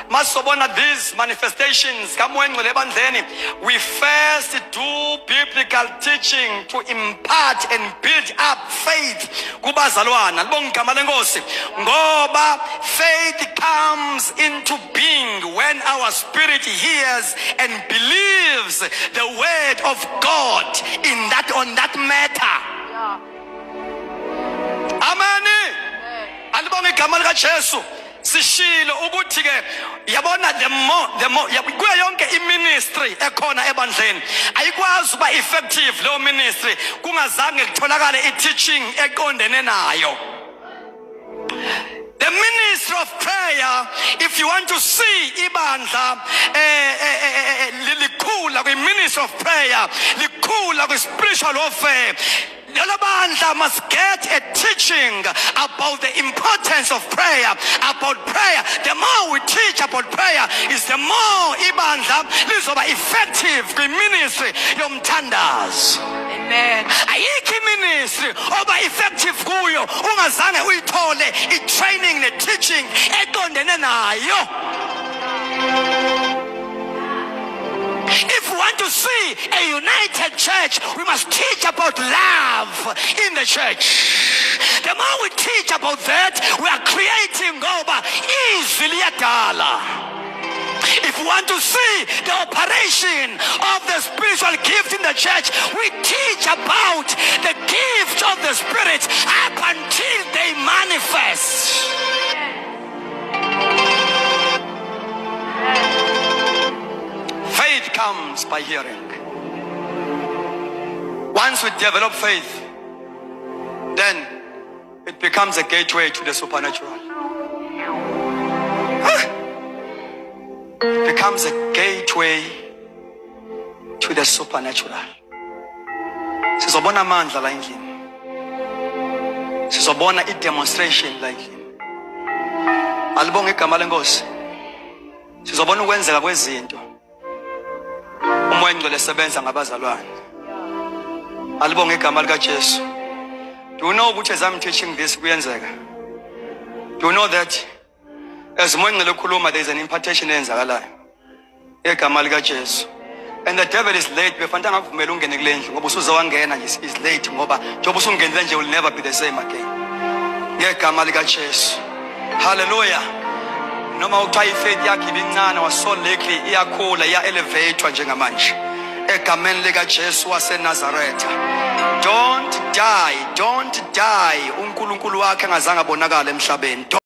masobona these manifestations we first do biblical teaching to impart and build up faith kubazalwana. Libonga igama lenkosi. Ngoba faith comes into being when our spirit hears and believes the word of God on that matter. Amen. Alibonga igama lika Jesu. Sishilo ukuthi ke yabona the more kuyo yonke iministry ekhona ebandleni ayikwazi ukuba effective lo ministry kungazange kutholakale i-teaching eqondene nayo. The ministry of prayer, if you want to see ibandla likhula kwi ministry of prayer, likhula kwi spiritual warfare, Yalabandla must get a teaching about the importance of prayer, about prayer. The more we teach about prayer, is the more ibandla lizoba effective kwi ministry yomthandazo. Amen. Ayikho ministry oba effective kuyo ungazange uyithole i-training ne-teaching eqondene nayo. If we want to see a united church, we must teach about love in the church. The more we teach about that, we are creating easily a dollar. If we want to see the operation of the spiritual gift in the church, we teach about the gift of the Spirit up until they manifest. Faith comes by hearing. Once we develop faith, then it becomes a gateway to the supernatural. It becomes a gateway to the supernatural. Sizobona amandla la endlini. Sizobona i-demonstration la endlini. Alibonga igama lenkosi. Sizobona ukwenzeka kwezinto. Umoya ngcwele sebenza ngabazalwane. Alibonga igama lika Jesu. Do you know ukuthi as I'm teaching this kuyenzeka? Do you know that as umoya ngcwele ukhuluma there is an impartation eyenzakalayo? Igama lika Jesu. And the devil is late. Befanele ngavumela ungene kule ndlu ngoba usuzowangena nje is late ngoba njengoba usungenile nje will never be the same again. Ngegama lika Jesu. Hallelujah. Noma uthiwa ifaith yakhe ibincane waso likely iyakhula iya-elevatewa njengamanje egameni lika Jesu waseNazaretha. Don't die. uNkulunkulu wakhe angazange abonakala emhlabeni.